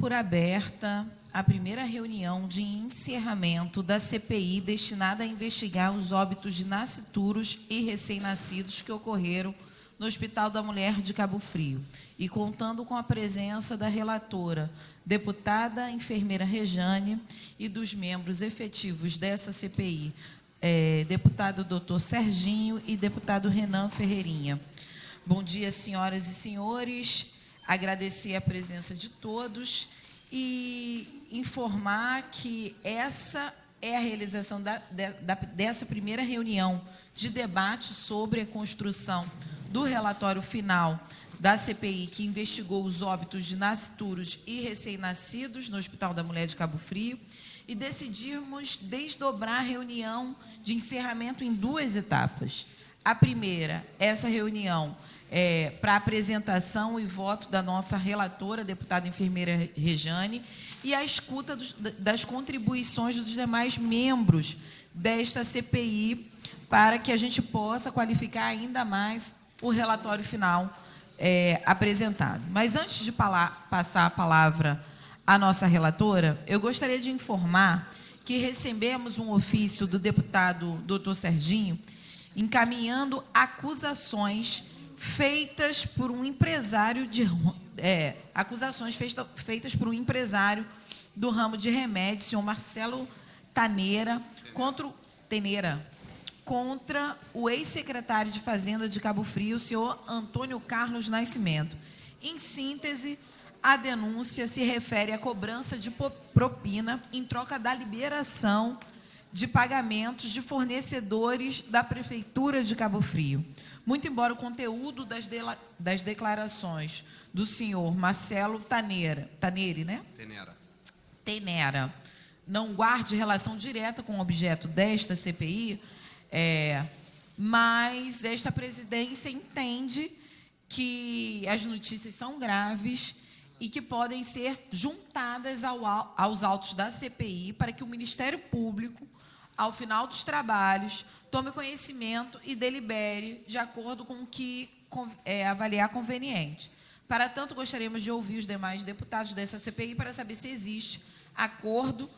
por aberta a primeira reunião de encerramento da CPI destinada a investigar os óbitos de nascituros e recém-nascidos que ocorreram no Hospital da Mulher de Cabo Frio, e contando com a presença da relatora, deputada enfermeira Rejane, e dos membros efetivos dessa CPI, deputado doutor Serginho e deputado Renan Ferreirinha. Bom dia, senhoras e senhores. Agradecer a presença de todos e informar que essa é a realização dessa primeira reunião de debate sobre a construção do relatório final da CPI, que investigou os óbitos de nascituros e recém-nascidos no Hospital da Mulher de Cabo Frio, e decidimos desdobrar a reunião de encerramento em duas etapas. A primeira, essa reunião para apresentação e voto da nossa relatora, deputada enfermeira Rejane, e a escuta das contribuições dos demais membros desta CPI, para que a gente possa qualificar ainda mais o relatório final apresentado. Mas antes de passar a palavra à nossa relatora, eu gostaria de informar que recebemos um ofício do deputado doutor Serginho encaminhando acusações feitas por um empresário do ramo de remédios, senhor Marcelo Taneira, contra o ex-secretário de Fazenda de Cabo Frio, o senhor Antônio Carlos Nascimento. Em síntese, a denúncia se refere à cobrança de propina em troca da liberação de pagamentos de fornecedores da Prefeitura de Cabo Frio. Muito embora o conteúdo das declarações do senhor Marcelo Tanera não guarde relação direta com o objeto desta CPI, mas esta presidência entende que as notícias são graves e que podem ser juntadas aos autos da CPI para que o Ministério Público, ao final dos trabalhos, tome conhecimento e delibere de acordo com o que avaliar conveniente. Para tanto, gostaríamos de ouvir os demais deputados dessa CPI para saber se existe acordo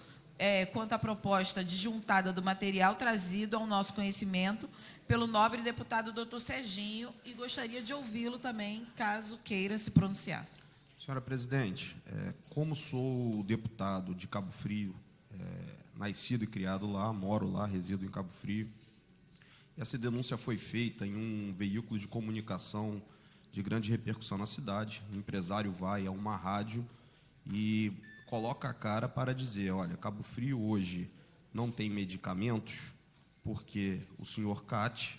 quanto à proposta de juntada do material trazido ao nosso conhecimento pelo nobre deputado doutor Serginho, e gostaria de ouvi-lo também, caso queira se pronunciar. Senhora presidente, como sou deputado de Cabo Frio, nascido e criado lá, moro lá, resido em Cabo Frio, essa denúncia foi feita em um veículo de comunicação de grande repercussão na cidade. O empresário vai a uma rádio e coloca a cara para dizer: olha, Cabo Frio hoje não tem medicamentos porque o senhor Cate,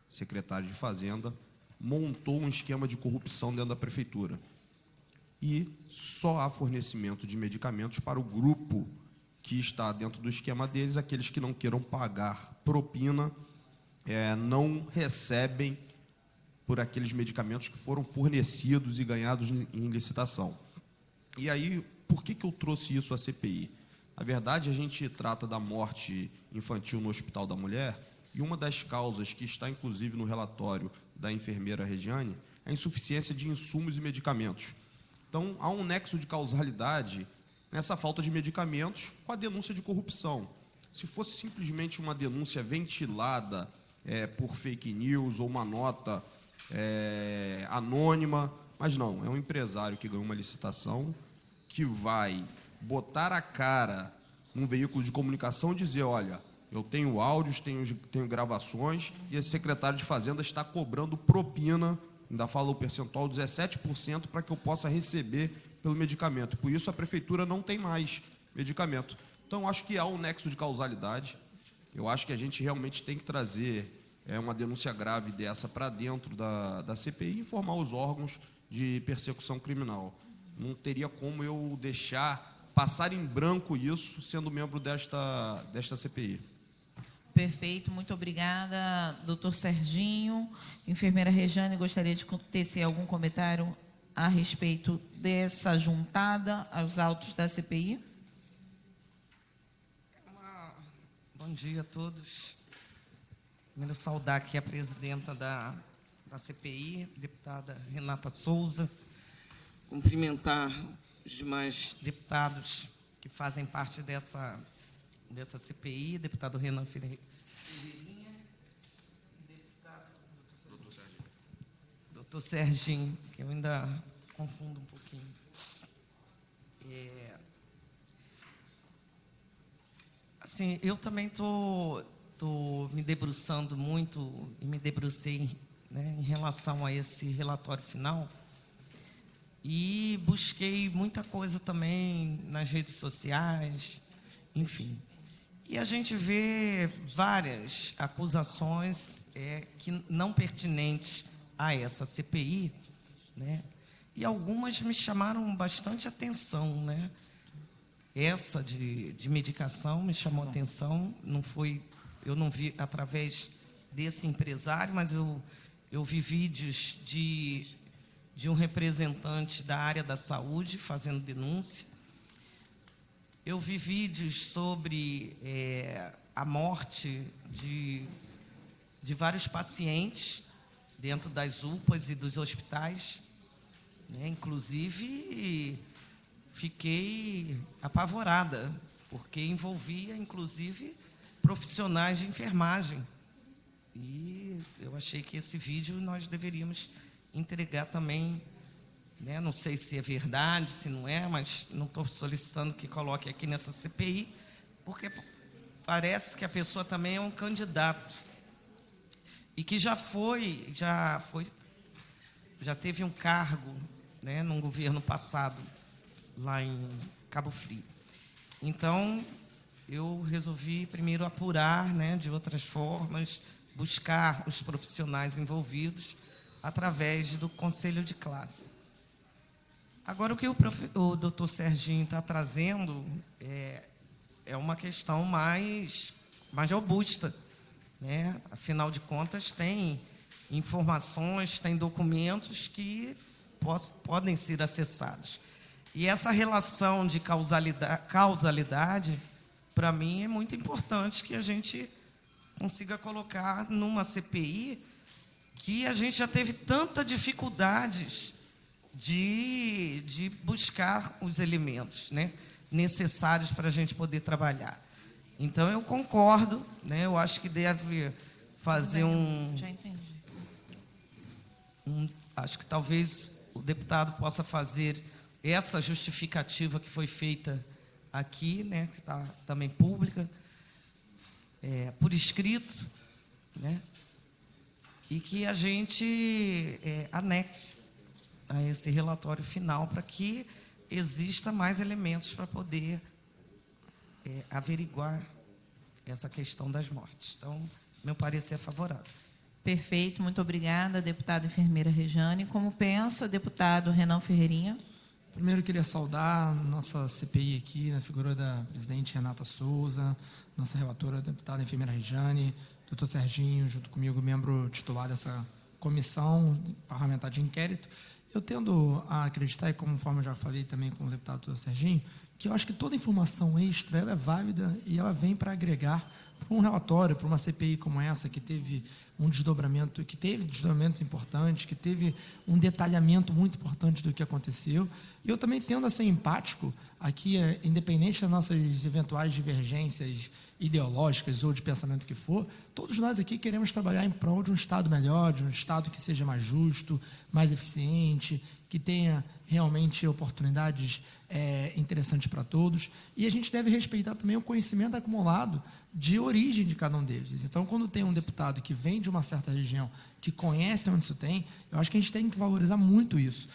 secretário de Fazenda, montou um esquema de corrupção dentro da prefeitura. E só há fornecimento de medicamentos para o grupo que está dentro do esquema deles. Aqueles que não queiram pagar propina não recebem por aqueles medicamentos que foram fornecidos e ganhados em licitação. E aí, por que eu trouxe isso à CPI? Na verdade, a gente trata da morte infantil no Hospital da Mulher, e uma das causas que está, inclusive, no relatório da enfermeira Regiane, é a insuficiência de insumos e medicamentos. Então, há um nexo de causalidade nessa falta de medicamentos com a denúncia de corrupção. Se fosse simplesmente uma denúncia ventilada por fake news ou uma nota anônima, mas não, é um empresário que ganhou uma licitação, que vai botar a cara num veículo de comunicação e dizer: olha, eu tenho áudios, tenho gravações, e esse secretário de Fazenda está cobrando propina, ainda fala o percentual, 17%, para que eu possa receber pelo medicamento. Por isso, a prefeitura não tem mais medicamento. Então, acho que há um nexo de causalidade. Eu acho que a gente realmente tem que trazer uma denúncia grave dessa para dentro da CPI e informar os órgãos de persecução criminal. Não teria como eu deixar passar em branco isso, sendo membro desta CPI. Perfeito, muito obrigada, doutor Serginho. Enfermeira Rejane, gostaria de tecer algum comentário a respeito dessa juntada aos autos da CPI? Bom dia a todos. Primeiro, saudar aqui a presidenta da CPI, deputada Renata Souza. Cumprimentar os demais deputados que fazem parte dessa CPI, deputado Renan Ferreirinha, doutor Serginho, que eu ainda confundo um pouquinho. Assim, eu também estou me debruçando muito, e me debrucei, né, em relação a esse relatório final, e busquei muita coisa também nas redes sociais, enfim. E a gente vê várias acusações que não pertinentes a essa CPI, né? E algumas me chamaram bastante atenção, né? Essa de medicação me chamou atenção, eu não vi através desse empresário, mas eu vi vídeos de um representante da área da saúde fazendo denúncia. Eu vi vídeos sobre a morte de vários pacientes dentro das UPAs e dos hospitais, né? Inclusive, fiquei apavorada, porque envolvia, inclusive, profissionais de enfermagem. E eu achei que esse vídeo nós deveríamos entregar também, né? Não sei se é verdade, se não é, mas não estou solicitando que coloque aqui nessa CPI, porque parece que a pessoa também é um candidato e que já teve um cargo, né, num governo passado lá em Cabo Frio. Então, eu resolvi primeiro apurar, né, de outras formas, buscar os profissionais envolvidos através do conselho de classe. Agora, o que o doutor Serginho está trazendo é uma questão mais robusta, né? Afinal de contas, tem informações, tem documentos que podem ser acessados. E essa relação de causalidade, para mim, é muito importante que a gente consiga colocar numa CPI que a gente já teve tantas dificuldades de buscar os elementos, né, necessários para a gente poder trabalhar. Então, eu concordo, né, eu acho que deve fazer Já entendi. Acho que talvez o deputado possa fazer essa justificativa que foi feita aqui, né, que está também pública, por escrito, né, e que a gente anexe a esse relatório final para que exista mais elementos para poder averiguar essa questão das mortes. Então, meu parecer é favorável. Perfeito, muito obrigada, deputada enfermeira Rejane. Como pensa, deputado Renan Ferreirinha? Primeiro, eu queria saudar nossa CPI aqui, na figura da presidente Renata Souza, nossa relatora, deputada enfermeira Rejane, doutor Serginho, junto comigo, membro titular dessa comissão parlamentar de inquérito. Eu tendo a acreditar, e conforme eu já falei também com o deputado doutor Serginho, que eu acho que toda informação extra ela é válida e ela vem para agregar para um relatório, para uma CPI como essa, que teve desdobramentos importantes, que teve um detalhamento muito importante do que aconteceu. E eu também tendo a ser empático aqui, independente das nossas eventuais divergências ideológicas ou de pensamento que for, todos nós aqui queremos trabalhar em prol de um Estado melhor, de um Estado que seja mais justo, mais eficiente, que tenha realmente oportunidades interessantes para todos. E a gente deve respeitar também o conhecimento acumulado de origem de cada um deles. Então, quando tem um deputado que vem de uma certa região, que conhece onde isso tem, eu acho que a gente tem que valorizar muito isso.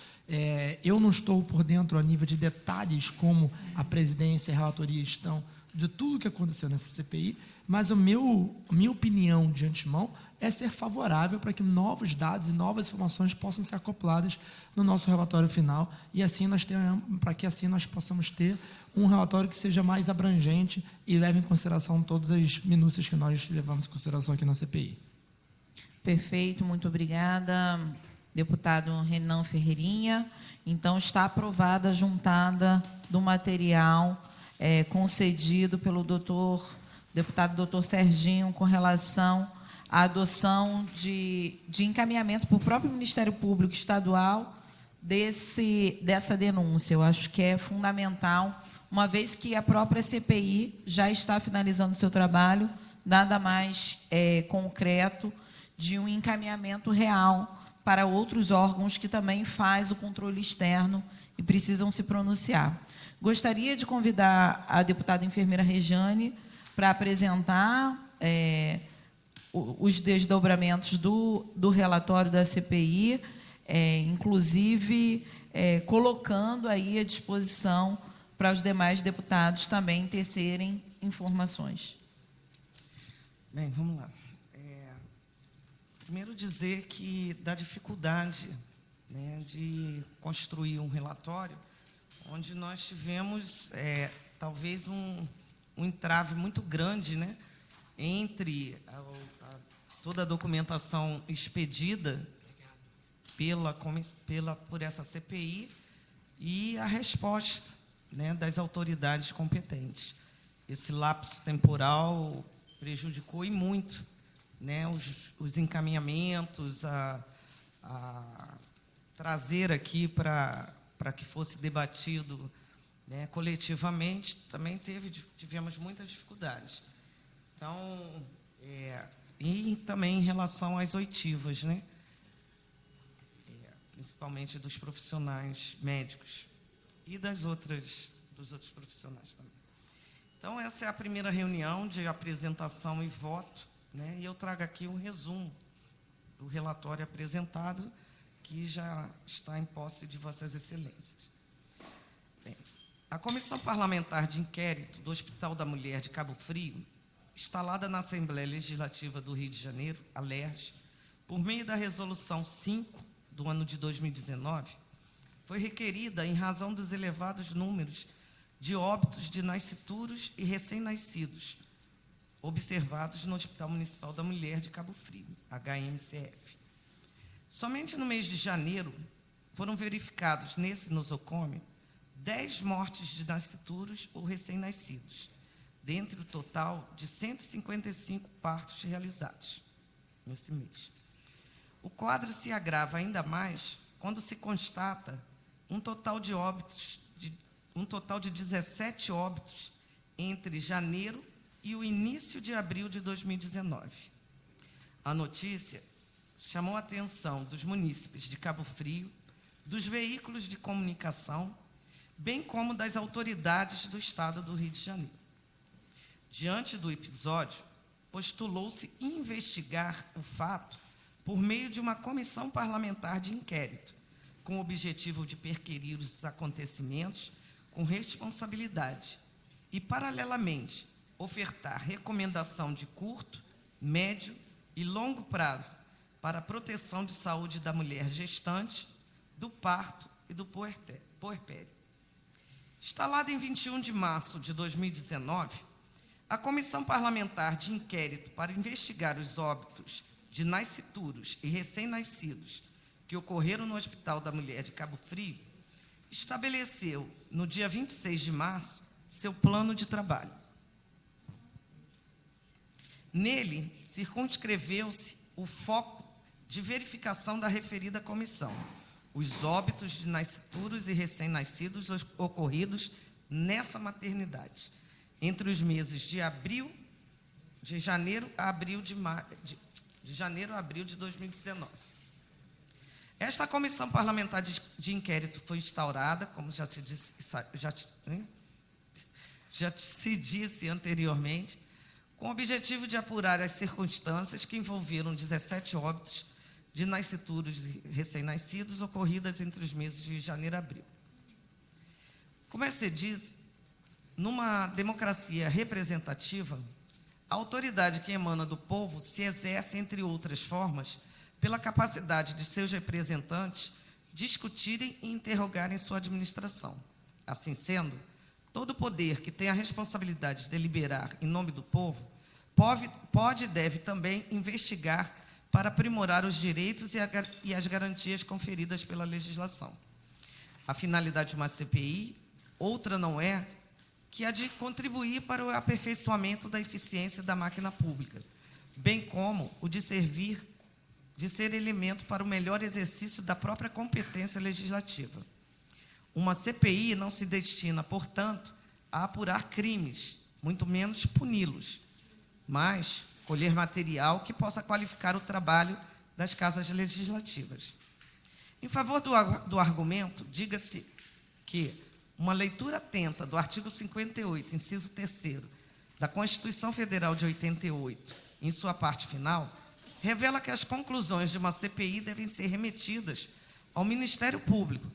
Eu não estou por dentro a nível de detalhes como a presidência e a relatoria estão de tudo o que aconteceu nessa CPI, mas minha opinião de antemão é ser favorável para que novos dados e novas informações possam ser acopladas no nosso relatório final e assim para que assim nós possamos ter um relatório que seja mais abrangente e leve em consideração todas as minúcias que nós levamos em consideração aqui na CPI. Perfeito, muito obrigada, deputado Renan Ferreirinha. Então, está aprovada a juntada do material concedido pelo deputado doutor Serginho com relação à adoção de encaminhamento para o próprio Ministério Público Estadual dessa denúncia. Eu acho que é fundamental, uma vez que a própria CPI já está finalizando o seu trabalho, nada mais concreto de um encaminhamento real para outros órgãos que também faz o controle externo e precisam se pronunciar. Gostaria de convidar a deputada enfermeira Rejane para apresentar os desdobramentos do relatório da CPI, inclusive colocando aí à disposição para os demais deputados também tecerem informações. Bem, vamos lá. Primeiro dizer que da dificuldade, né, de construir um relatório, onde nós tivemos talvez um entrave muito grande, né, entre toda a documentação expedida por essa CPI e a resposta, né, das autoridades competentes. Esse lapso temporal prejudicou e muito, né, os encaminhamentos, a trazer aqui para que fosse debatido, né, coletivamente, também tivemos muitas dificuldades. Então, e também em relação às oitivas, né, principalmente dos profissionais médicos e dos outros profissionais também. Então, essa é a primeira reunião de apresentação e voto, né, e eu trago aqui um resumo do relatório apresentado, que já está em posse de Vossas Excelências. Bem, a Comissão Parlamentar de Inquérito do Hospital da Mulher de Cabo Frio, instalada na Assembleia Legislativa do Rio de Janeiro, a LERJ, por meio da Resolução 5, do ano de 2019, foi requerida em razão dos elevados números de óbitos de nascituros e recém-nascidos observados no Hospital Municipal da Mulher de Cabo Frio, HMCF. Somente no mês de janeiro foram verificados nesse nosocômio 10 mortes de nascituros ou recém-nascidos, dentre o total de 155 partos realizados nesse mês. O quadro se agrava ainda mais quando se constata um total de 17 óbitos entre janeiro e o início de abril de 2019. A notícia chamou a atenção dos munícipes de Cabo Frio, dos veículos de comunicação, bem como das autoridades do Estado do Rio de Janeiro. Diante do episódio, postulou-se investigar o fato por meio de uma comissão parlamentar de inquérito, com o objetivo de perquirir os acontecimentos com responsabilidade e, paralelamente, ofertar recomendação de curto, médio e longo prazo para a proteção de saúde da mulher gestante, do parto e do puerpério. Instalada em 21 de março de 2019, a Comissão Parlamentar de Inquérito para investigar os óbitos de nascituros e recém-nascidos que ocorreram no Hospital da Mulher de Cabo Frio, estabeleceu, no dia 26 de março, seu plano de trabalho. Nele, circunscreveu-se o foco de verificação da referida comissão, os óbitos de nascituros e recém-nascidos ocorridos nessa maternidade, entre os meses de janeiro a abril de 2019. Esta comissão parlamentar de inquérito foi instaurada, como já se disse anteriormente, com o objetivo de apurar as circunstâncias que envolveram 17 óbitos de nascituros e recém-nascidos ocorridas entre os meses de janeiro e abril. Como se diz, numa democracia representativa, a autoridade que emana do povo se exerce, entre outras formas, pela capacidade de seus representantes discutirem e interrogarem sua administração. Assim sendo, todo poder que tem a responsabilidade de deliberar em nome do povo pode e deve também investigar para aprimorar os direitos e as garantias conferidas pela legislação. A finalidade de uma CPI, outra não é que a de contribuir para o aperfeiçoamento da eficiência da máquina pública, bem como o de servir de ser elemento para o melhor exercício da própria competência legislativa. Uma CPI não se destina, portanto, a apurar crimes, muito menos puni-los, mas colher material que possa qualificar o trabalho das casas legislativas. Em favor do argumento, diga-se que uma leitura atenta do artigo 58, inciso 3º, da Constituição Federal de 88, em sua parte final, revela que as conclusões de uma CPI devem ser remetidas ao Ministério Público,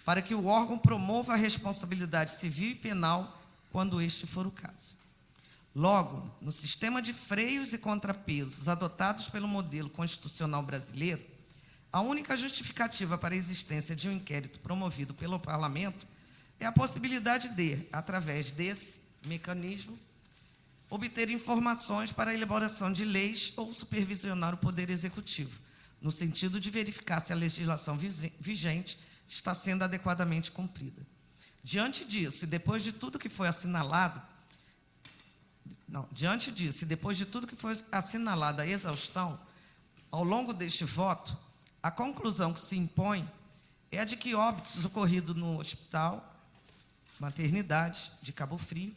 para que o órgão promova a responsabilidade civil e penal quando este for o caso. Logo, no sistema de freios e contrapesos adotados pelo modelo constitucional brasileiro, a única justificativa para a existência de um inquérito promovido pelo Parlamento é a possibilidade de, através desse mecanismo, obter informações para a elaboração de leis ou supervisionar o Poder Executivo, no sentido de verificar se a legislação vigente está sendo adequadamente cumprida. Diante disso, e depois de tudo que foi assinalado, a exaustão, ao longo deste voto, a conclusão que se impõe é a de que óbitos ocorridos no Hospital Maternidade de Cabo Frio,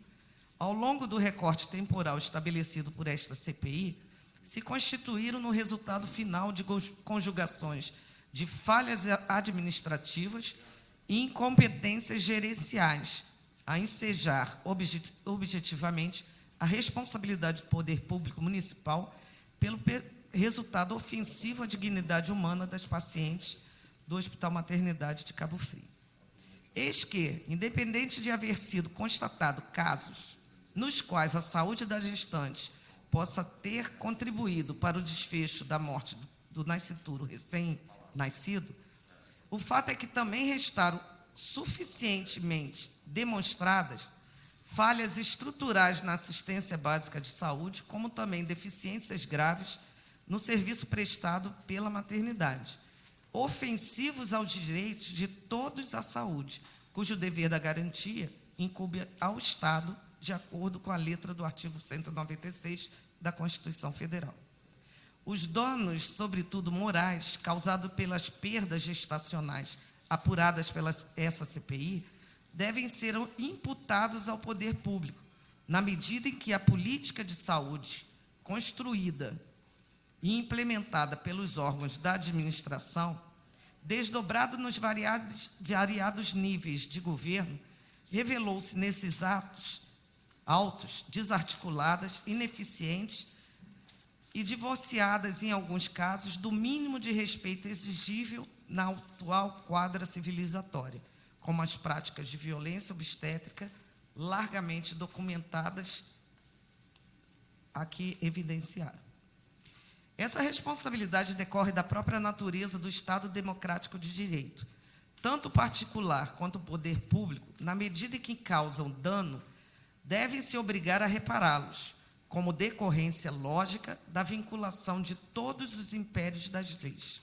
ao longo do recorte temporal estabelecido por esta CPI, se constituíram no resultado final de conjugações de falhas administrativas e incompetências gerenciais, a ensejar objetivamente a responsabilidade do poder público municipal pelo resultado ofensivo à dignidade humana das pacientes do Hospital Maternidade de Cabo Frio. Eis que, independente de haver sido constatado casos nos quais a saúde das gestantes possa ter contribuído para o desfecho da morte do nascituro recém-nascido, o fato é que também restaram suficientemente demonstradas falhas estruturais na assistência básica de saúde, como também deficiências graves no serviço prestado pela maternidade, ofensivos aos direitos de todos à saúde, cujo dever da garantia incumbe ao Estado, de acordo com a letra do artigo 196 da Constituição Federal. Os danos, sobretudo morais, causados pelas perdas gestacionais apuradas pela essa CPI, devem ser imputados ao poder público, na medida em que a política de saúde construída e implementada pelos órgãos da administração, desdobrado nos variados níveis de governo, revelou-se nesses autos desarticuladas, ineficientes e divorciadas, em alguns casos, do mínimo de respeito exigível na atual quadra civilizatória, como as práticas de violência obstétrica largamente documentadas aqui evidenciaram. Essa responsabilidade decorre da própria natureza do Estado democrático de direito. Tanto o particular quanto o poder público, na medida em que causam dano, devem se obrigar a repará-los, como decorrência lógica da vinculação de todos os impérios das leis.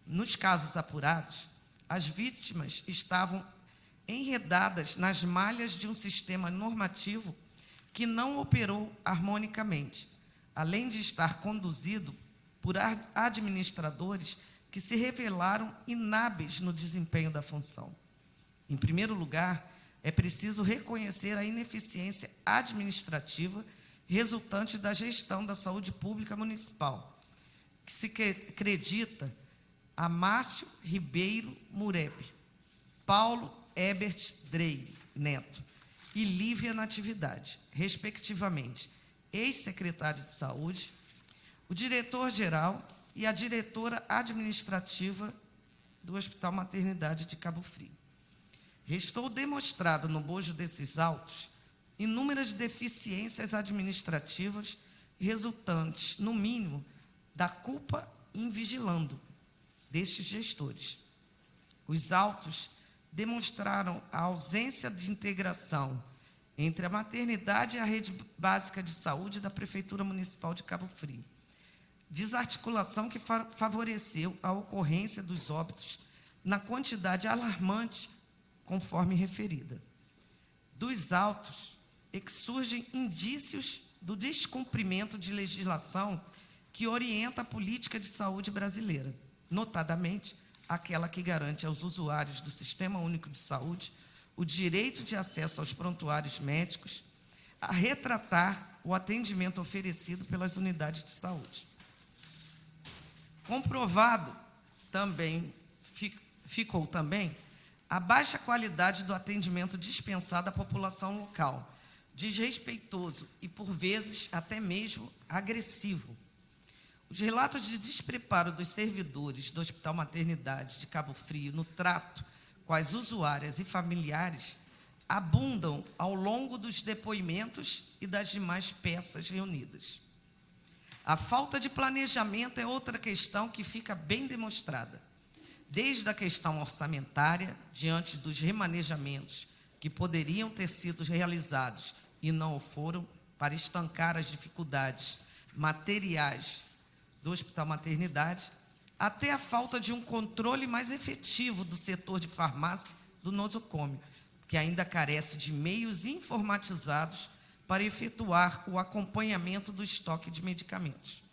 Nos casos apurados, as vítimas estavam enredadas nas malhas de um sistema normativo que não operou harmonicamente, além de estar conduzido por administradores que se revelaram inábeis no desempenho da função. Em primeiro lugar, é preciso reconhecer a ineficiência administrativa resultante da gestão da saúde pública municipal, que se acredita a Márcio Ribeiro Murebe, Paulo Ebert Drey Neto e Lívia Natividade, respectivamente, ex-secretário de Saúde, o diretor-geral e a diretora administrativa do Hospital Maternidade de Cabo Frio. Restou demonstrado no bojo desses autos inúmeras deficiências administrativas resultantes, no mínimo, da culpa invigilando destes gestores. Os autos demonstraram a ausência de integração entre a maternidade e a rede básica de saúde da Prefeitura Municipal de Cabo Frio. Desarticulação que favoreceu a ocorrência dos óbitos na quantidade alarmante, conforme referida. Dos autos é que surgem indícios do descumprimento de legislação que orienta a política de saúde brasileira, notadamente aquela que garante aos usuários do Sistema Único de Saúde o direito de acesso aos prontuários médicos, a retratar o atendimento oferecido pelas unidades de saúde. Comprovado também, ficou também a baixa qualidade do atendimento dispensado à população local, desrespeitoso e, por vezes, até mesmo agressivo. Os relatos de despreparo dos servidores do Hospital Maternidade de Cabo Frio no trato com as usuárias e familiares abundam ao longo dos depoimentos e das demais peças reunidas. A falta de planejamento é outra questão que fica bem demonstrada, desde a questão orçamentária, diante dos remanejamentos que poderiam ter sido realizados e não o foram, para estancar as dificuldades materiais do Hospital Maternidade, até a falta de um controle mais efetivo do setor de farmácia do nosocômio, que ainda carece de meios informatizados para efetuar o acompanhamento do estoque de medicamentos.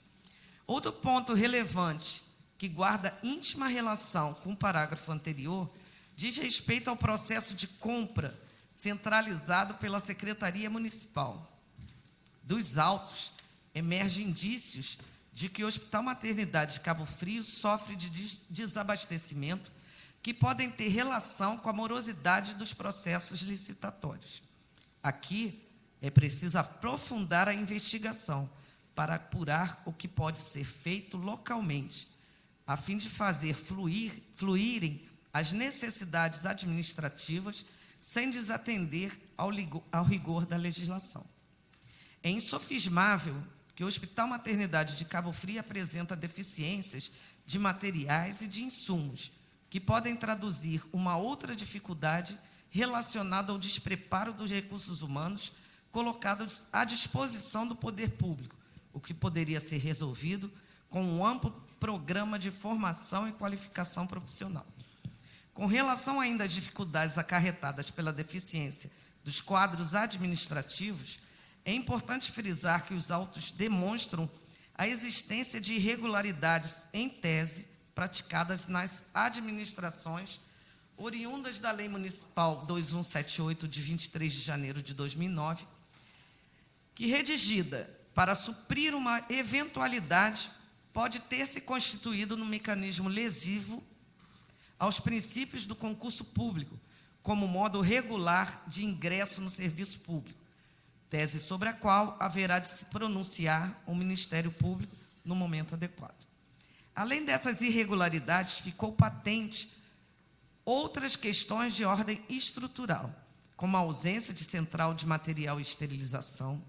Outro ponto relevante, que guarda íntima relação com o parágrafo anterior, diz respeito ao processo de compra centralizado pela Secretaria Municipal. Dos autos, emergem indícios de que o Hospital Maternidade de Cabo Frio sofre de desabastecimento que podem ter relação com a morosidade dos processos licitatórios. Aqui é preciso aprofundar a investigação para apurar o que pode ser feito localmente, a fim de fazer fluírem as necessidades administrativas sem desatender ao rigor da legislação. É insofismável que o Hospital Maternidade de Cabo Frio apresenta deficiências de materiais e de insumos, que podem traduzir uma outra dificuldade relacionada ao despreparo dos recursos humanos colocados à disposição do poder público, o que poderia ser resolvido com um amplo programa de formação e qualificação profissional. Com relação ainda às dificuldades acarretadas pela deficiência dos quadros administrativos, é importante frisar que os autos demonstram a existência de irregularidades, em tese, praticadas nas administrações oriundas da Lei Municipal 2178, de 23 de janeiro de 2009, que, redigida para suprir uma eventualidade, pode ter se constituído num mecanismo lesivo aos princípios do concurso público, como modo regular de ingresso no serviço público, tese sobre a qual haverá de se pronunciar o Ministério Público no momento adequado. Além dessas irregularidades, ficou patente outras questões de ordem estrutural, como a ausência de central de material e esterilização,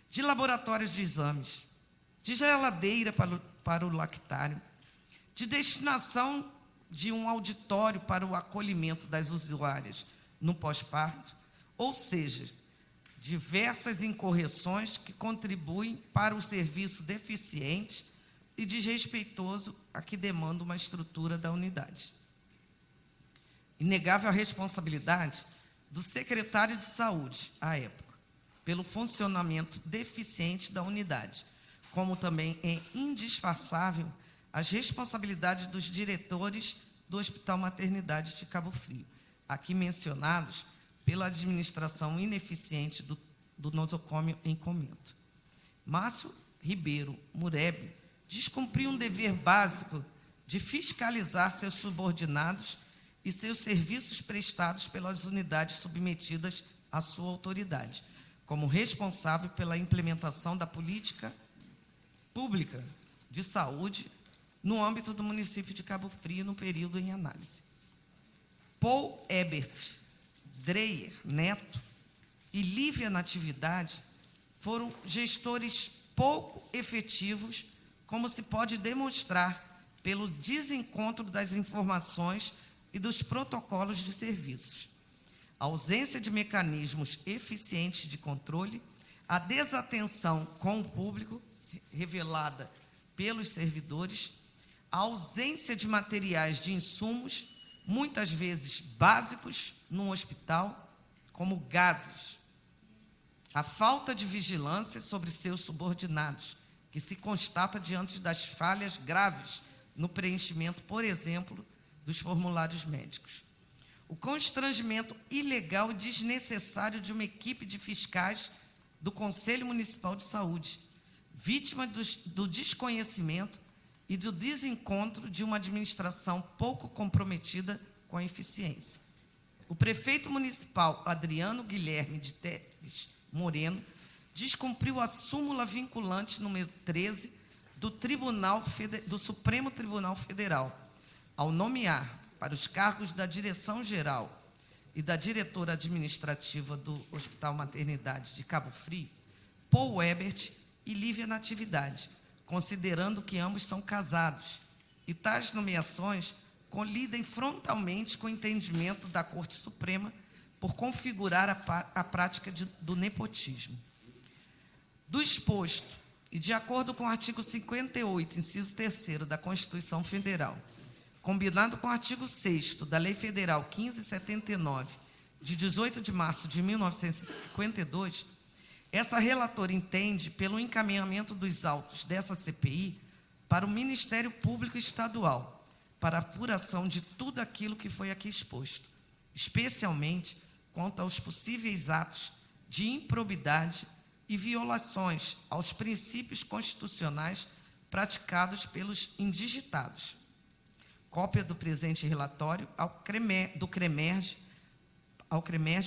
de laboratórios de exames, de geladeira para o lactário, de destinação de um auditório para o acolhimento das usuárias no pós-parto, ou seja, diversas incorreções que contribuem para o serviço deficiente e desrespeitoso a que demanda uma estrutura da unidade. Inegável a responsabilidade do secretário de Saúde, à época, pelo funcionamento deficiente da unidade, como também é indisfarçável as responsabilidades dos diretores do Hospital Maternidade de Cabo Frio, aqui mencionados pela administração ineficiente do nosocômio em comento. Márcio Ribeiro Mureb descumpriu um dever básico de fiscalizar seus subordinados e seus serviços prestados pelas unidades submetidas à sua autoridade, como responsável pela implementação da política pública de saúde no âmbito do município de Cabo Frio no período em análise. Paul Ebert Dreyer Neto e Lívia Natividade foram gestores pouco efetivos, como se pode demonstrar pelo desencontro das informações e dos protocolos de serviços, a ausência de mecanismos eficientes de controle, a desatenção com o público revelada pelos servidores, a ausência de materiais de insumos, muitas vezes básicos, num hospital, como gases, a falta de vigilância sobre seus subordinados, que se constata diante das falhas graves no preenchimento, por exemplo, dos formulários médicos. O constrangimento ilegal e desnecessário de uma equipe de fiscais do Conselho Municipal de Saúde, vítima do desconhecimento e do desencontro de uma administração pouco comprometida com a eficiência. O prefeito municipal Adriano Guilherme de Teves Moreno descumpriu a súmula vinculante número 13 do Supremo Tribunal Federal, ao nomear para os cargos da direção-geral e da diretora administrativa do Hospital Maternidade de Cabo Frio, Paul Ebert e Lívia Natividade, considerando que ambos são casados, e tais nomeações colidem frontalmente com o entendimento da Corte Suprema por configurar a prática do nepotismo. Do exposto, e de acordo com o artigo 58, inciso 3º da Constituição Federal, combinado com o artigo 6º da Lei Federal 1579, de 18 de março de 1952, essa relatora entende pelo encaminhamento dos autos dessa CPI para o Ministério Público Estadual, para a apuração de tudo aquilo que foi aqui exposto, especialmente quanto aos possíveis atos de improbidade e violações aos princípios constitucionais praticados pelos indigitados. Cópia do presente relatório ao CREMERG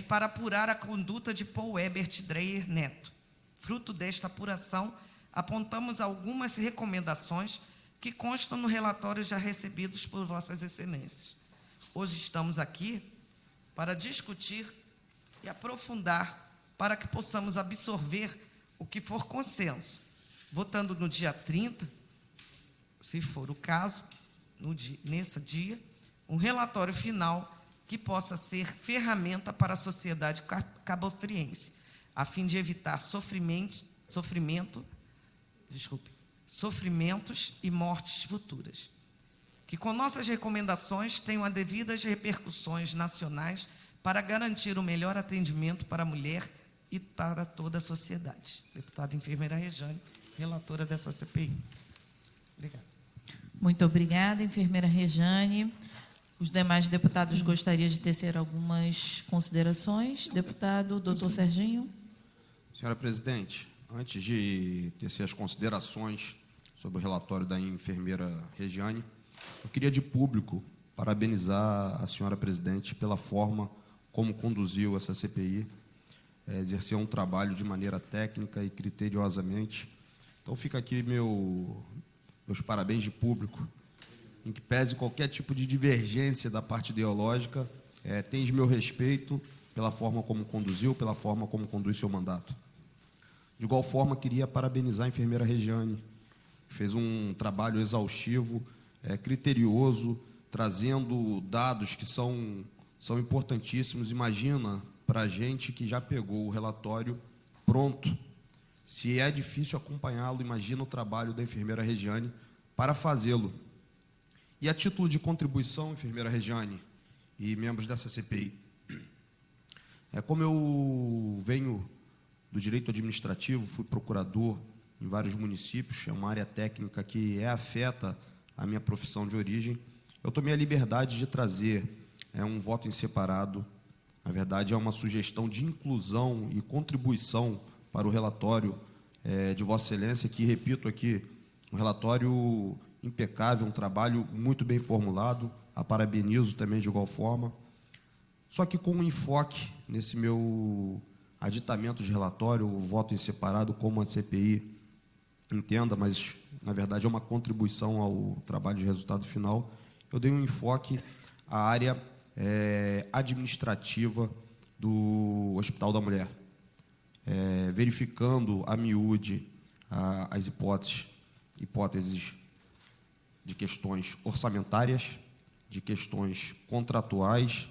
para apurar a conduta de Paul Ebert Dreyer Neto. Fruto desta apuração, apontamos algumas recomendações que constam no relatório já recebidos por Vossas Excelências. Hoje estamos aqui para discutir e aprofundar para que possamos absorver o que for consenso, votando no dia 30, se for o caso, nesse dia, um relatório final que possa ser ferramenta para a sociedade cabofriense, a fim de evitar sofrimentos e mortes futuras. Que com nossas recomendações tenham as devidas repercussões nacionais para garantir o melhor atendimento para a mulher e para toda a sociedade. Deputada enfermeira Rejane, relatora dessa CPI. Obrigada. Muito obrigada, enfermeira Rejane. Os demais deputados gostariam de tecer algumas considerações. Deputado doutor Serginho. Senhora presidente, antes de tecer as considerações sobre o relatório da enfermeira Rejane, eu queria de público parabenizar a senhora presidente pela forma como conduziu essa CPI, exerceu um trabalho de maneira técnica e criteriosamente. Então fica aqui meus parabéns de público, em que pese qualquer tipo de divergência da parte ideológica, tens meu respeito pela forma como conduziu, pela forma como conduz seu mandato. De igual forma, queria parabenizar a enfermeira Rejane, que fez um trabalho exaustivo, criterioso, trazendo dados que são importantíssimos. Imagina, para a gente que já pegou o relatório pronto, se é difícil acompanhá-lo, imagina o trabalho da enfermeira Rejane para fazê-lo. E a título de contribuição, enfermeira Rejane e membros dessa CPI, como eu venho do direito administrativo, fui procurador em vários municípios, é uma área técnica que afeta a minha profissão de origem, eu tomei a liberdade de trazer um voto em separado. Na verdade, é uma sugestão de inclusão e contribuição para o relatório de Vossa Excelência, que, repito aqui, um relatório impecável, um trabalho muito bem formulado, a parabenizo também de igual forma, só que com um enfoque nesse meu aditamento de relatório, o voto em separado, como a CPI entenda, mas, na verdade, é uma contribuição ao trabalho de resultado final. Eu dei um enfoque à área administrativa do Hospital da Mulher, verificando a miúde as hipóteses de questões orçamentárias, de questões contratuais,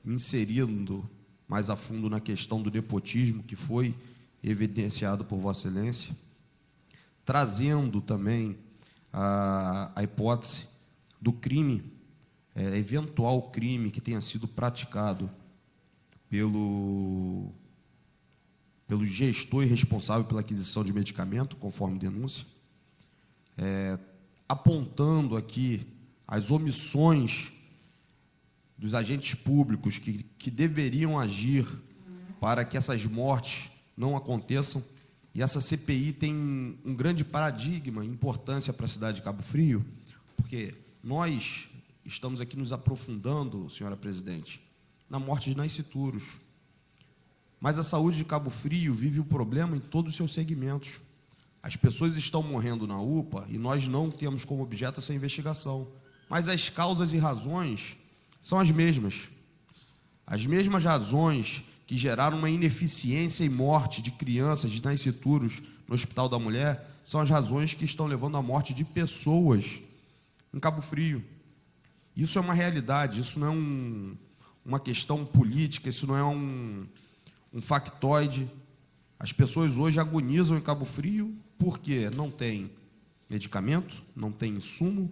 inserindo mais a fundo na questão do nepotismo, que foi evidenciado por Vossa Excelência, trazendo também a hipótese do crime, eventual crime que tenha sido praticado pelo gestor e responsável pela aquisição de medicamento, conforme denúncia, apontando aqui as omissões dos agentes públicos que deveriam agir para que essas mortes não aconteçam. E essa CPI tem um grande paradigma e importância para a cidade de Cabo Frio, porque nós estamos aqui nos aprofundando, senhora presidente, na morte de nascituros. Mas a saúde de Cabo Frio vive o problema em todos os seus segmentos. As pessoas estão morrendo na UPA e nós não temos como objeto essa investigação. Mas as causas e razões são as mesmas. As mesmas razões que geraram uma ineficiência e morte de crianças, de nascituros no Hospital da Mulher, são as razões que estão levando à morte de pessoas em Cabo Frio. Isso é uma realidade, isso não é uma questão política, isso não é um factoide. As pessoas hoje agonizam em Cabo Frio porque não tem medicamento, não tem insumo,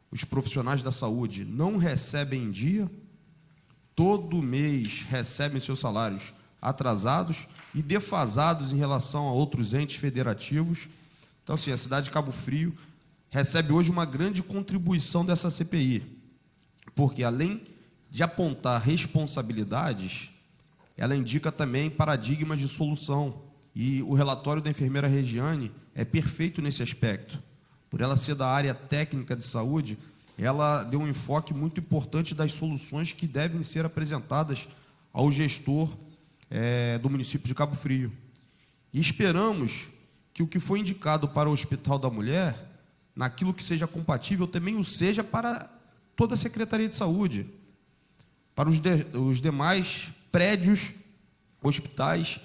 os profissionais da saúde não recebem em dia, todo mês recebem seus salários atrasados e defasados em relação a outros entes federativos. Então, assim, a cidade de Cabo Frio recebe hoje uma grande contribuição dessa CPI, porque, além de apontar responsabilidades, ela indica também paradigmas de solução. E o relatório da enfermeira Regiane é perfeito nesse aspecto. Por ela ser da área técnica de saúde, ela deu um enfoque muito importante das soluções que devem ser apresentadas ao gestor do município de Cabo Frio. E esperamos que o que foi indicado para o Hospital da Mulher, naquilo que seja compatível, também o seja para toda a Secretaria de Saúde, para os demais prédios, hospitais,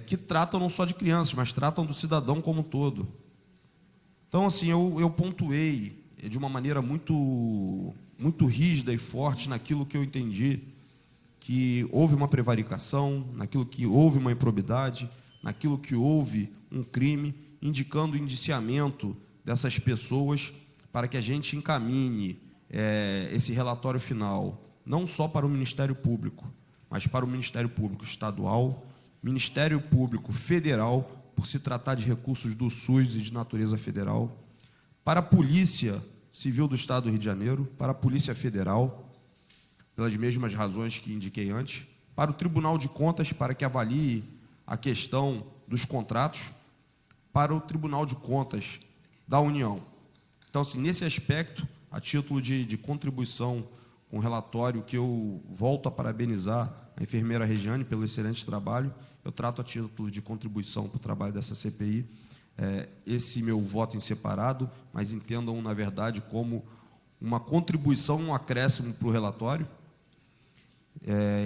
que tratam não só de crianças, mas tratam do cidadão como um todo. Então, assim, eu pontuei de uma maneira muito rígida e forte naquilo que eu entendi que houve uma prevaricação, naquilo que houve uma improbidade, naquilo que houve um crime, indicando o indiciamento dessas pessoas para que a gente encaminhe esse relatório final, não só para o Ministério Público, mas para o Ministério Público Estadual, Ministério Público Federal, por se tratar de recursos do SUS e de natureza federal, para a Polícia Civil do Estado do Rio de Janeiro, para a Polícia Federal, pelas mesmas razões que indiquei antes, para o Tribunal de Contas, para que avalie a questão dos contratos, para o Tribunal de Contas da União. Então, assim, nesse aspecto, a título de contribuição com o relatório, que eu volto a parabenizar a enfermeira Regiane pelo excelente trabalho, eu trato a título de contribuição para o trabalho dessa CPI, esse meu voto em separado, mas entendam, na verdade, como uma contribuição, um acréscimo para o relatório,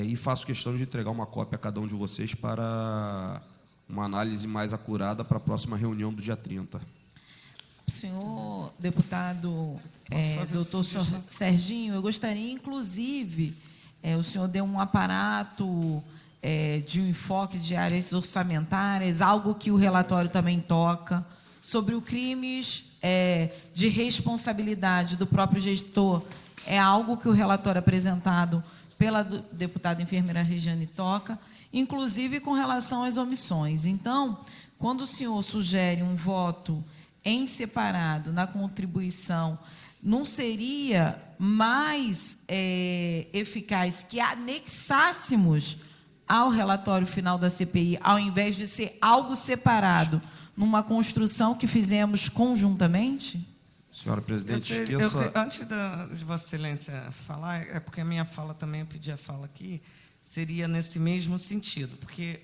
e faço questão de entregar uma cópia a cada um de vocês para uma análise mais acurada para a próxima reunião do dia 30. Senhor deputado, doutor Serginho, eu gostaria, inclusive, o senhor deu um aparato de um enfoque de áreas orçamentárias, algo que o relatório também toca, sobre o crimes de responsabilidade do próprio gestor, é algo que o relatório apresentado pela deputada enfermeira Regiane toca, inclusive com relação às omissões. Então, quando o senhor sugere um voto em separado na contribuição, não seria mais eficaz que anexássemos ao relatório final da CPI, ao invés de ser algo separado, numa construção que fizemos conjuntamente? Senhora presidente, antes de Vossa Excelência falar, porque a minha fala também, eu pedi a fala aqui, seria nesse mesmo sentido, porque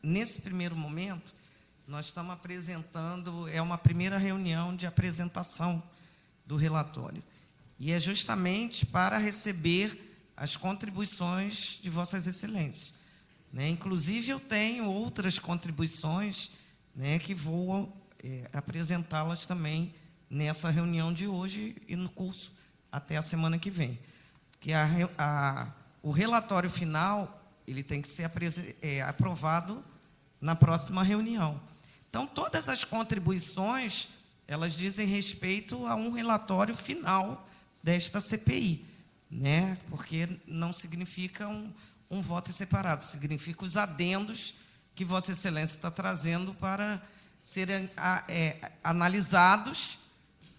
nesse primeiro momento, nós estamos apresentando, uma primeira reunião de apresentação do relatório, e é justamente para receber as contribuições de Vossas Excelências. Inclusive, eu tenho outras contribuições que vou apresentá-las também nessa reunião de hoje e no curso até a semana que vem. Que o relatório final ele tem que ser aprovado na próxima reunião. Então, todas as contribuições, elas dizem respeito a um relatório final desta CPI, porque não significa um voto separado, significa os adendos que Vossa Excelência está trazendo para serem analisados,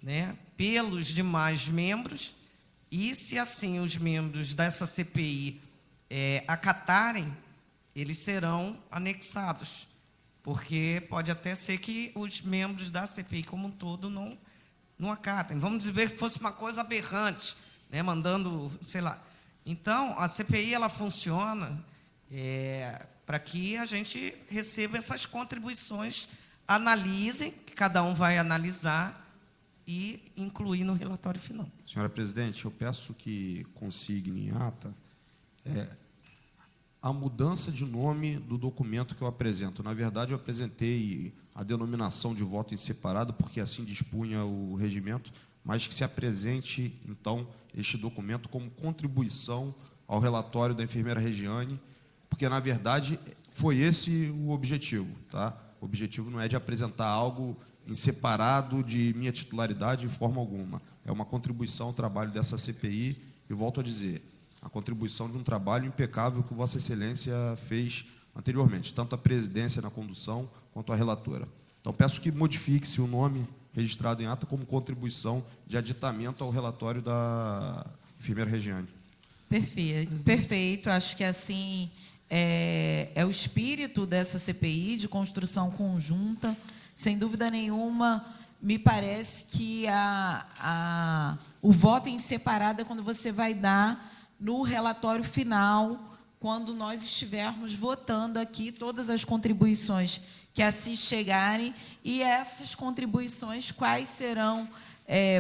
né, pelos demais membros, e, se assim os membros dessa CPI acatarem, eles serão anexados, porque pode até ser que os membros da CPI como um todo não acatem. Vamos dizer que fosse uma coisa aberrante, né, mandando, sei lá. Então, a CPI ela funciona para que a gente receba essas contribuições, analisem, que cada um vai analisar e incluir no relatório final. Senhora presidente, eu peço que consigne em ata a mudança de nome do documento que eu apresento. Na verdade, eu apresentei a denominação de voto em separado, porque assim dispunha o regimento, mas que se apresente, então, este documento como contribuição ao relatório da enfermeira Regiane, porque, na verdade, foi esse o objetivo, tá? O objetivo não é de apresentar algo em separado de minha titularidade de forma alguma. É uma contribuição ao trabalho dessa CPI, e volto a dizer, a contribuição de um trabalho impecável que Vossa Excelência fez anteriormente, tanto a presidência na condução quanto a relatora. Então, peço que modifique-se o nome registrado em ata como contribuição de aditamento ao relatório da enfermeira Regiane. Perfeito. Acho que assim é o espírito dessa CPI de construção conjunta. Sem dúvida nenhuma, me parece que o voto em separado é quando você vai dar no relatório final, quando nós estivermos votando aqui todas as contribuições que assim chegarem, e essas contribuições quais serão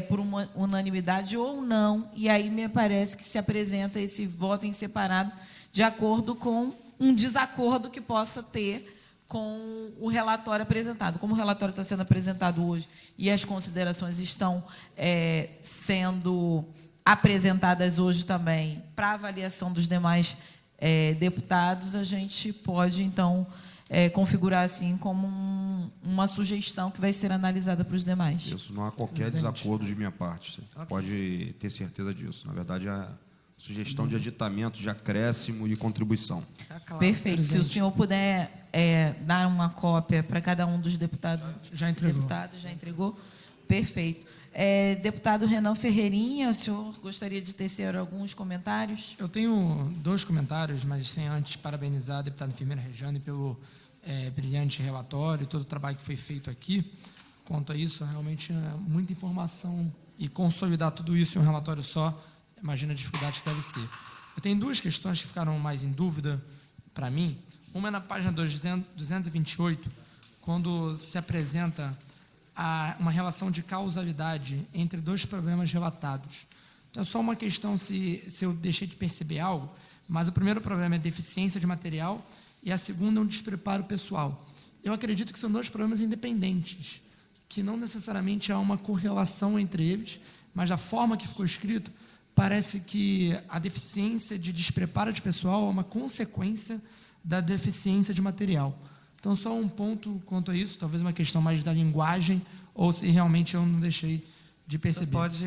por uma unanimidade ou não, e aí me parece que se apresenta esse voto em separado de acordo com um desacordo que possa ter com o relatório apresentado. Como o relatório está sendo apresentado hoje e as considerações estão sendo apresentadas hoje também para avaliação dos demais deputados, a gente pode, então, configurar assim como uma sugestão que vai ser analisada para os demais. Isso, não há qualquer desacordo de minha parte. Você pode ter certeza disso. Na verdade, a sugestão de aditamento, de acréscimo e contribuição. Perfeito. Se o senhor puder dar uma cópia para cada um dos deputados. Já entregou. Já entregou? Perfeito. Deputado Renan Ferreirinha, o senhor gostaria de tecer alguns comentários? Eu tenho 2 comentários, mas sem antes parabenizar a deputada enfermeira Regiane pelo brilhante relatório e todo o trabalho que foi feito aqui. Quanto a isso, realmente muita informação, e consolidar tudo isso em um relatório só, imagina a dificuldade que deve ser. Eu tenho 2 questões que ficaram mais em dúvida para mim. Uma é na página 228, quando se apresenta uma relação de causalidade entre 2 problemas relatados. Então, é só uma questão se eu deixei de perceber algo, mas o primeiro problema é deficiência de material e a segunda é um despreparo pessoal. Eu acredito que são 2 problemas independentes, que não necessariamente há uma correlação entre eles, mas da forma que ficou escrito, parece que a deficiência de despreparo de pessoal é uma consequência da deficiência de material. Então, só um ponto quanto a isso, talvez uma questão mais da linguagem, ou se realmente eu não deixei de perceber. Você pode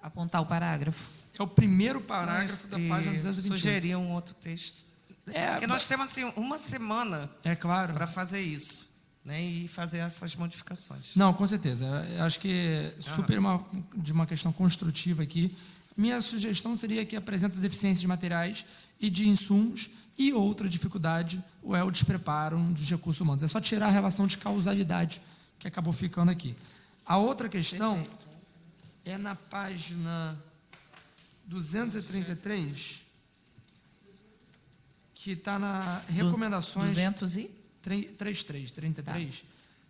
apontar o parágrafo? É o primeiro parágrafo da página 228. Sugerir um outro texto. Porque nós temos assim, uma semana claro, para fazer isso, né, e fazer essas modificações. Não, com certeza. Eu acho que super de uma questão construtiva aqui. Minha sugestão seria que apresenta deficiência de materiais e de insumos, e outra dificuldade é o despreparo dos recursos humanos. É só tirar a relação de causalidade que acabou ficando aqui. A outra questão é na página 233, que está na recomendações... 33,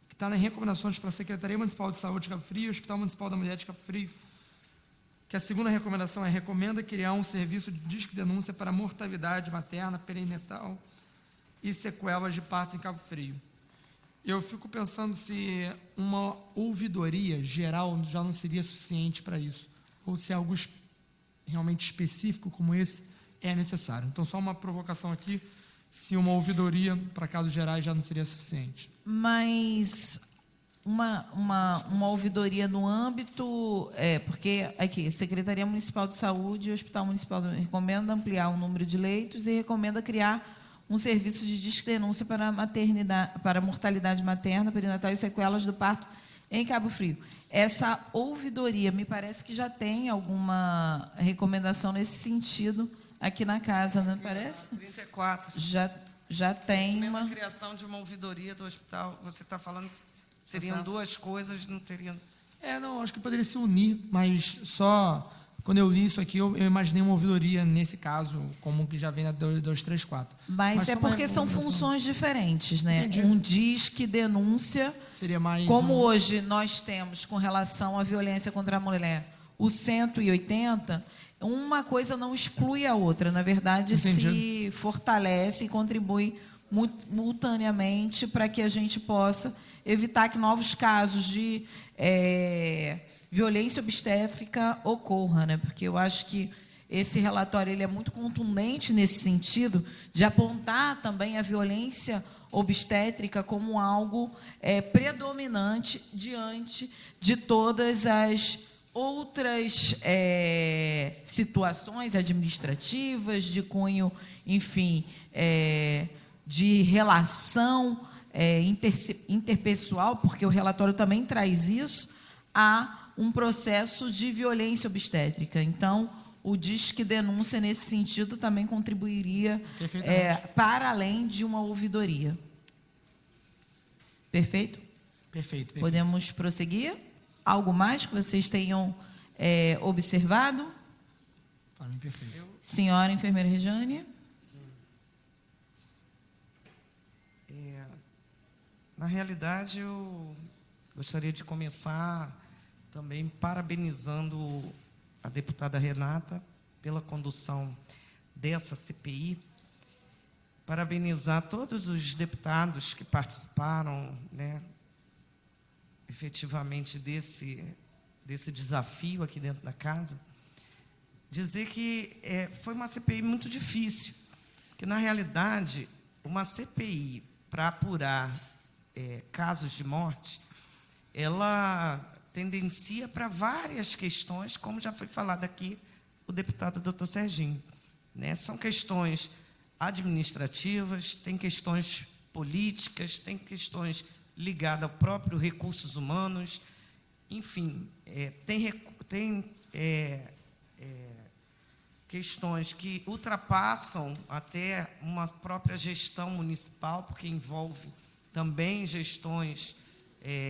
que está nas recomendações para a Secretaria Municipal de Saúde de Cabo Frio e Hospital Municipal da Mulher de Cabo Frio, que a segunda recomendação recomenda criar um serviço de disque-denúncia para mortalidade materna, perinatal e sequelas de partos em Cabo Frio. Eu fico pensando se uma ouvidoria geral já não seria suficiente para isso, ou se algo realmente específico como esse é necessário. Então, só uma provocação aqui, se uma ouvidoria para casos gerais já não seria suficiente. Mas uma ouvidoria no âmbito, porque aqui, Secretaria Municipal de Saúde e Hospital Municipal recomenda ampliar o número de leitos e recomenda criar um serviço de disque-denúncia para maternidade, para mortalidade materna, perinatal e sequelas do parto em Cabo Frio. Essa ouvidoria, me parece que já tem alguma recomendação nesse sentido aqui na casa, não parece? 34. Já tem Mesmo a uma... criação de uma ouvidoria do hospital, você está falando que seriam Certo. duas coisas, não teriam... Não, acho que poderia se unir, mas só quando eu li isso aqui, eu imaginei uma ouvidoria, nesse caso, como que já vem na 234. Mas é só uma porque são recomendação. funções diferentes, né? Entendi. Um disque denúncia, Seria mais como um- hoje nós temos com relação à violência contra a mulher, o 180, uma coisa não exclui a outra. Na verdade, Entendido. se fortalece e contribui simultaneamente para que a gente possa evitar que novos casos de violência obstétrica ocorram, né? Porque eu acho que esse relatório ele é muito contundente nesse sentido de apontar também a violência obstétrica como algo predominante diante de todas as outras situações administrativas de cunho, enfim, de relação interpessoal, porque o relatório também traz isso, a um processo de violência obstétrica. Então, o Disque Denúncia, nesse sentido, também contribuiria para além de uma ouvidoria. Perfeito? Perfeito. Podemos prosseguir? Algo mais que vocês tenham observado? Para mim, perfeito. Senhora enfermeira Rejane? Na realidade, eu gostaria de começar também parabenizando a deputada Renata pela condução dessa CPI, parabenizar todos os deputados que participaram, né, efetivamente desse desafio aqui dentro da casa, dizer que foi uma CPI muito difícil, que, na realidade, uma CPI para apurar casos de morte, ela tendencia para várias questões, como já foi falado aqui o deputado doutor Serginho, né? São questões administrativas, tem questões políticas, tem questões ligadas ao próprio recursos humanos, enfim, tem questões que ultrapassam até uma própria gestão municipal, porque envolve também gestões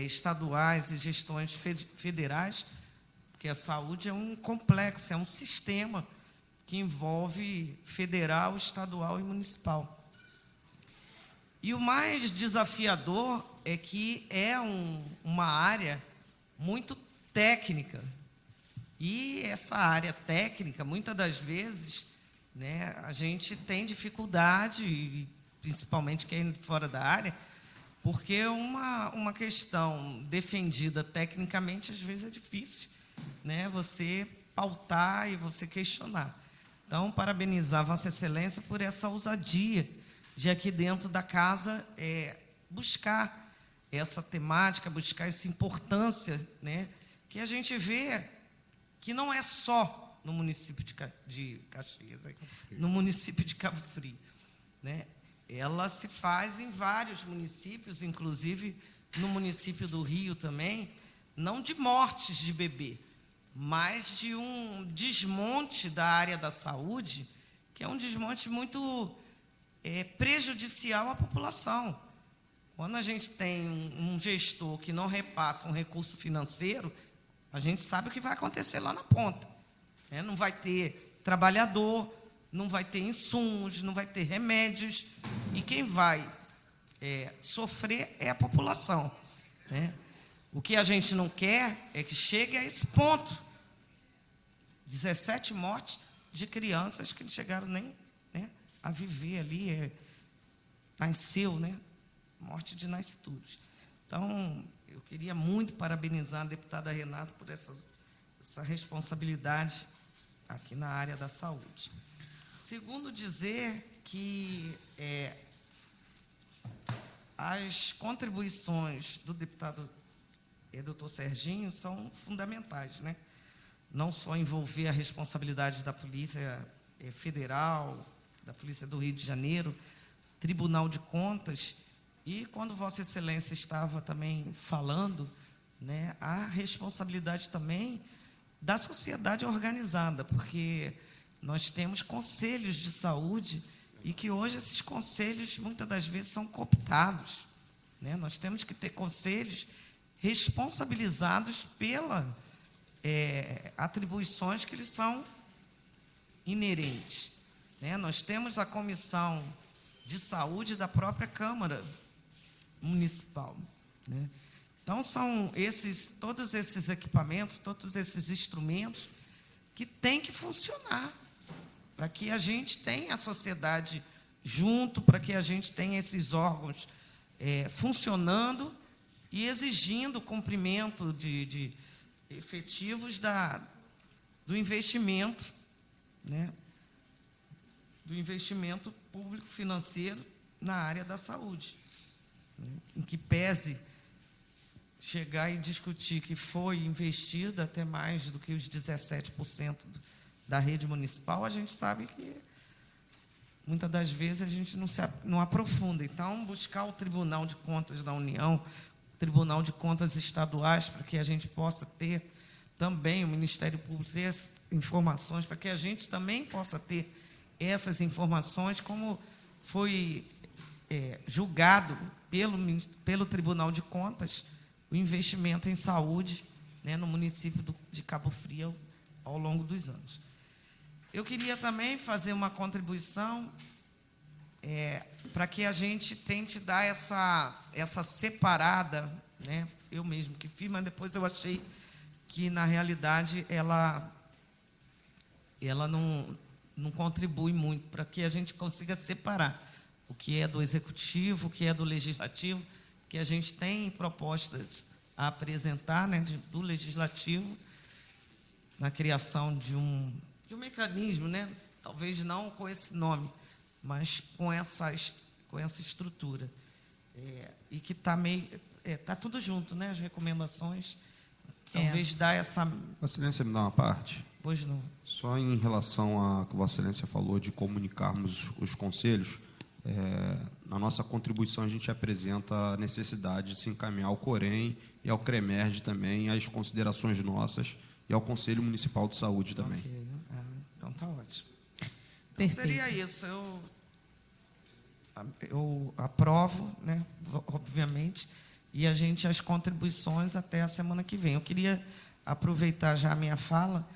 estaduais e gestões federais, porque a saúde é um complexo, é um sistema que envolve federal, estadual e municipal. E o mais desafiador é que é uma área muito técnica. E essa área técnica, muitas das vezes, né, a gente tem dificuldade, e principalmente quem é fora da área, porque uma questão defendida tecnicamente, às vezes, é difícil, né, você pautar e você questionar. Então, parabenizar Vossa Excelência por essa ousadia de aqui dentro da casa buscar essa temática, buscar essa importância, né, que a gente vê que não é só no município de Caxias, no município de Cabo Frio, né? Ela se faz em vários municípios, inclusive no município do Rio também, não de mortes de bebê, mas de um desmonte da área da saúde, que é um desmonte muito prejudicial à população. Quando a gente tem um gestor que não repassa um recurso financeiro, a gente sabe o que vai acontecer lá na ponta, né? Não vai ter trabalhador, não vai ter insumos, não vai ter remédios, e quem vai sofrer é a população, né? O que a gente não quer é que chegue a esse ponto. 17 mortes de crianças que não chegaram nem, né, a viver ali, nasceu, né? Morte de nascituros. Então, eu queria muito parabenizar a deputada Renata por essa responsabilidade aqui na área da saúde. Segundo, dizer que as contribuições do deputado doutor Serginho são fundamentais, né? Não só envolver a responsabilidade da Polícia Federal, da Polícia do Rio de Janeiro, Tribunal de Contas, e quando Vossa Excelência estava também falando, né, a responsabilidade também da sociedade organizada, porque nós temos conselhos de saúde e que hoje esses conselhos, muitas das vezes, são cooptados, né? Nós temos que ter conselhos responsabilizados pelas atribuições que lhes são inerentes, né? Nós temos a Comissão de Saúde da própria Câmara Municipal, né? Então, são todos esses equipamentos, todos esses instrumentos que têm que funcionar, para que a gente tenha a sociedade junto, para que a gente tenha esses órgãos funcionando e exigindo o cumprimento de efetivos do investimento, né, do investimento público financeiro na área da saúde, né, em que pese chegar e discutir que foi investido até mais do que os 17% da rede municipal, a gente sabe que muitas das vezes a gente não aprofunda. Então, buscar o Tribunal de Contas da União, o Tribunal de Contas estaduais, para que a gente possa ter também, o Ministério Público ter essas informações, para que a gente também possa ter essas informações, como foi julgado pelo Tribunal de Contas, o investimento em saúde, né, no município de Cabo Frio ao longo dos anos. Eu queria também fazer uma contribuição para que a gente tente dar essa separada, né, eu mesmo que fiz, mas depois eu achei que, na realidade, ela não contribui muito para que a gente consiga separar o que é do Executivo, o que é do Legislativo, que a gente tem propostas a apresentar, né, do Legislativo, na criação de um mecanismo, né, talvez não com esse nome, mas com essa estrutura. E que está está tudo junto, né, as recomendações, talvez dar essa... Vossa Excelência, me dá uma parte? Pois não. Só em relação a que Vossa Excelência falou de comunicarmos os conselhos, na nossa contribuição a gente apresenta a necessidade de se encaminhar ao COREM e ao CREMERG também, as considerações nossas, e ao Conselho Municipal de Saúde também. Okay. Então está ótimo. Perfeito. Então, seria isso. Eu aprovo, né, obviamente, e a gente as contribuições até a semana que vem. Eu queria aproveitar já a minha fala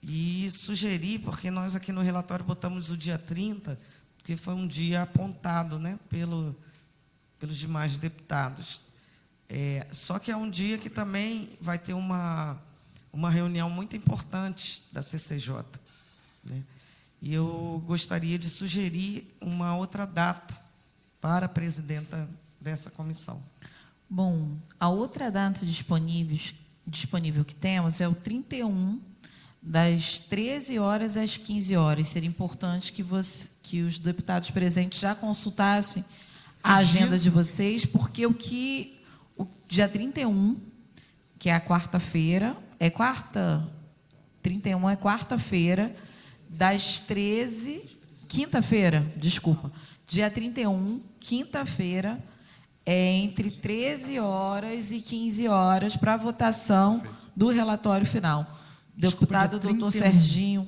e sugerir, porque nós aqui no relatório botamos o dia 30, porque foi um dia apontado, né, pelos demais deputados. Só que é um dia que também vai ter uma reunião muito importante da CCJ, né? E eu gostaria de sugerir uma outra data para a presidenta dessa comissão. Bom, a outra data disponível que temos é o 31, das 13 horas às 15 horas. Seria importante que os deputados presentes já consultassem a agenda de vocês, porque o dia 31, que é a quarta-feira, 31 é quarta-feira, das 13... Quinta-feira, desculpa. Dia 31, quinta-feira, entre 13 horas e 15 horas, para a votação do relatório final. O deputado doutor Serginho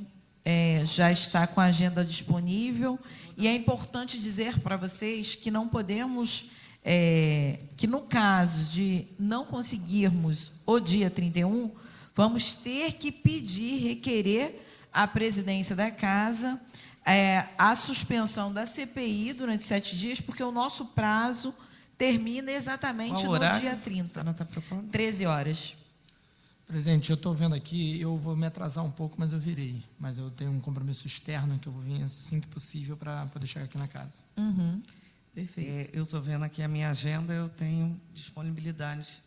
já está com a agenda disponível, e é importante dizer para vocês que não podemos, que no caso de não conseguirmos o dia 31, vamos ter que requerer à presidência da Casa a suspensão da CPI durante 7 dias, porque o nosso prazo termina exatamente no dia 30, 13 horas. Presidente, eu estou vendo aqui, eu vou me atrasar um pouco, mas eu virei. Mas eu tenho um compromisso externo que eu vou vir assim que possível para poder chegar aqui na casa. Perfeito. Eu estou vendo aqui a minha agenda, eu tenho disponibilidade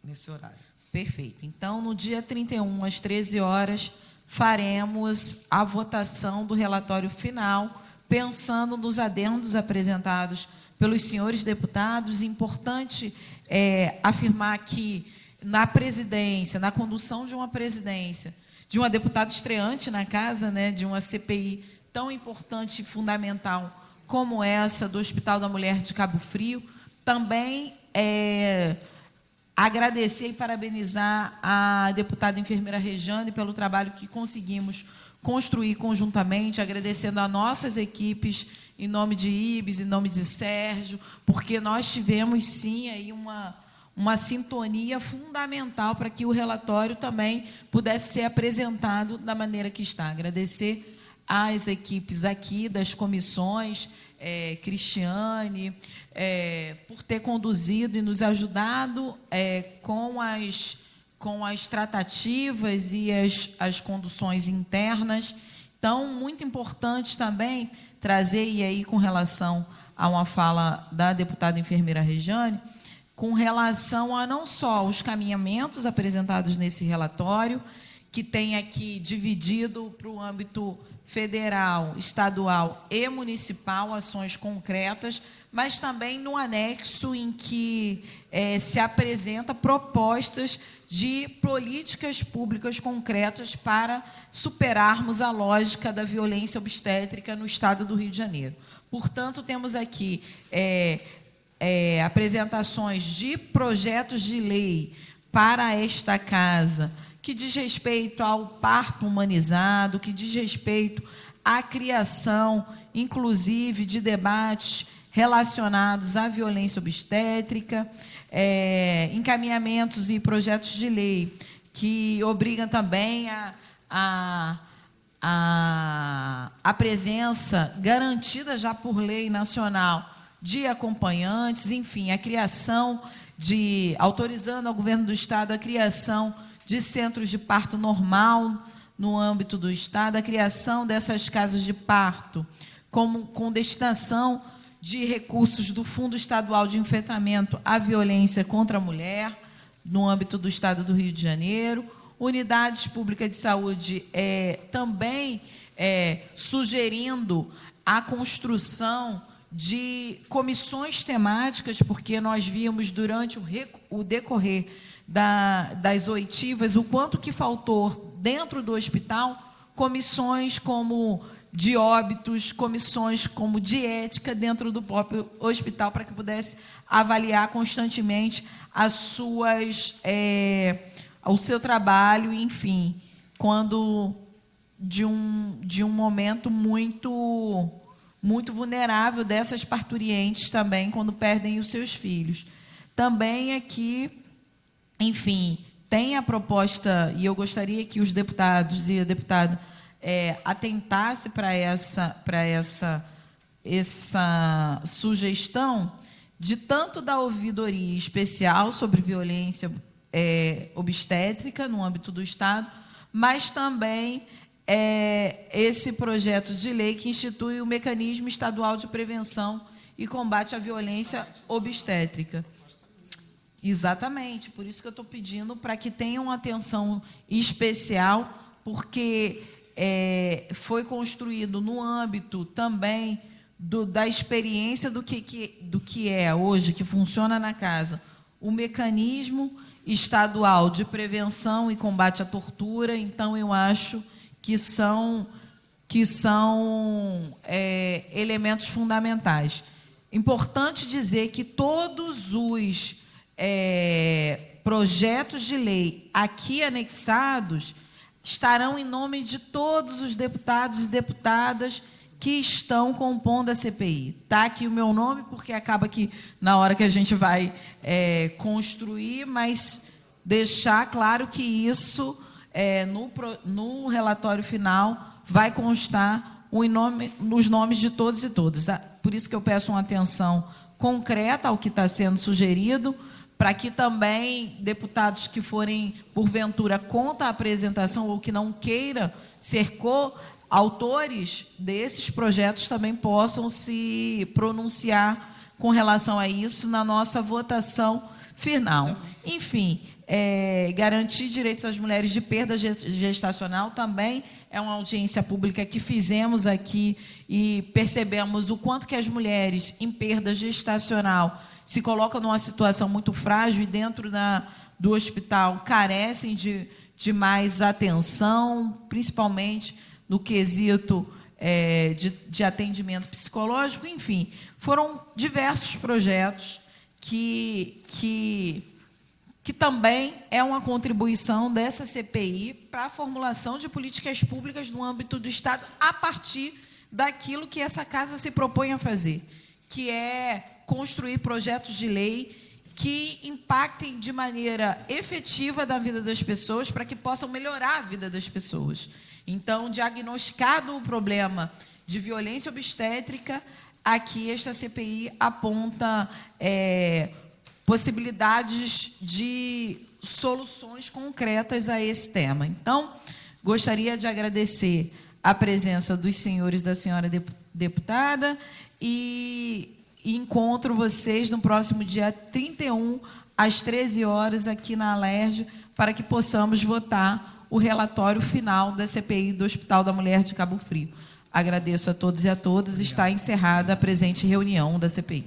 nesse horário. Perfeito. Então, no dia 31, às 13 horas, faremos a votação do relatório final, pensando nos adendos apresentados pelos senhores deputados. Importante afirmar que, na presidência, na condução de uma presidência, de uma deputada estreante na casa, né, de uma CPI tão importante e fundamental como essa do Hospital da Mulher de Cabo Frio. Também agradecer e parabenizar a deputada enfermeira Rejane pelo trabalho que conseguimos construir conjuntamente, agradecendo a nossas equipes, em nome de Ibis, em nome de Sérgio, porque nós tivemos, sim, aí uma sintonia fundamental para que o relatório também pudesse ser apresentado da maneira que está. Agradecer às equipes aqui, das comissões, Cristiane, por ter conduzido e nos ajudado com as tratativas e as conduções internas. Então, muito importante também trazer, e aí com relação a uma fala da deputada enfermeira Rejane, com relação a não só os caminhamentos apresentados nesse relatório, que tem aqui dividido para o âmbito federal, estadual e municipal, ações concretas, mas também no anexo em que se apresenta propostas de políticas públicas concretas para superarmos a lógica da violência obstétrica no estado do Rio de Janeiro. Portanto, temos aqui apresentações de projetos de lei para esta casa, que diz respeito ao parto humanizado, que diz respeito à criação, inclusive, de debates relacionados à violência obstétrica, encaminhamentos e projetos de lei que obrigam também a presença garantida já por lei nacional de acompanhantes, enfim, a criação autorizando ao governo do Estado a criação de centros de parto normal no âmbito do Estado, a criação dessas casas de parto com destinação de recursos do Fundo Estadual de Enfrentamento à Violência contra a Mulher, no âmbito do Estado do Rio de Janeiro, unidades públicas de saúde também sugerindo a construção de comissões temáticas, porque nós vimos durante o decorrer das oitivas o quanto que faltou dentro do hospital comissões como de óbitos, comissões como de ética dentro do próprio hospital, para que pudesse avaliar constantemente o seu trabalho, enfim, quando de um momento muito vulnerável dessas parturientes também, quando perdem os seus filhos. Também aqui, enfim, tem a proposta, e eu gostaria que os deputados e a deputada atentasse para essa sugestão de tanto da ouvidoria especial sobre violência obstétrica no âmbito do Estado, mas também esse projeto de lei que institui o Mecanismo Estadual de Prevenção e Combate à Violência Obstétrica. Exatamente, por isso que eu estou pedindo para que tenham atenção especial, porque foi construído no âmbito também da experiência do que é hoje, que funciona na casa, o Mecanismo Estadual de Prevenção e Combate à Tortura. Então, eu acho que são elementos fundamentais. Importante dizer que todos os projetos de lei aqui anexados estarão em nome de todos os deputados e deputadas que estão compondo a CPI. Está aqui o meu nome, porque acaba que na hora que a gente vai construir, mas deixar claro que isso, no relatório final, vai constar os nomes de todos e todas. Por isso que eu peço uma atenção concreta ao que está sendo sugerido, para que também deputados que forem, porventura, contra a apresentação ou que não queira ser coautores desses projetos também possam se pronunciar com relação a isso na nossa votação final. Enfim, garantir direitos às mulheres de perda gestacional também é uma audiência pública que fizemos aqui e percebemos o quanto que as mulheres em perda gestacional se colocam numa situação muito frágil e dentro do hospital carecem de mais atenção, principalmente no quesito de atendimento psicológico, enfim, foram diversos projetos que também é uma contribuição dessa CPI para a formulação de políticas públicas no âmbito do Estado, a partir daquilo que essa casa se propõe a fazer, que é construir projetos de lei que impactem de maneira efetiva na vida das pessoas, para que possam melhorar a vida das pessoas. Então, diagnosticado o problema de violência obstétrica, aqui esta CPI aponta possibilidades de soluções concretas a esse tema. Então, gostaria de agradecer a presença dos senhores e da senhora deputada e encontro vocês no próximo dia 31, às 13 horas, aqui na Alerj, para que possamos votar o relatório final da CPI do Hospital da Mulher de Cabo Frio. Agradeço a todos e a todas. Está encerrada a presente reunião da CPI.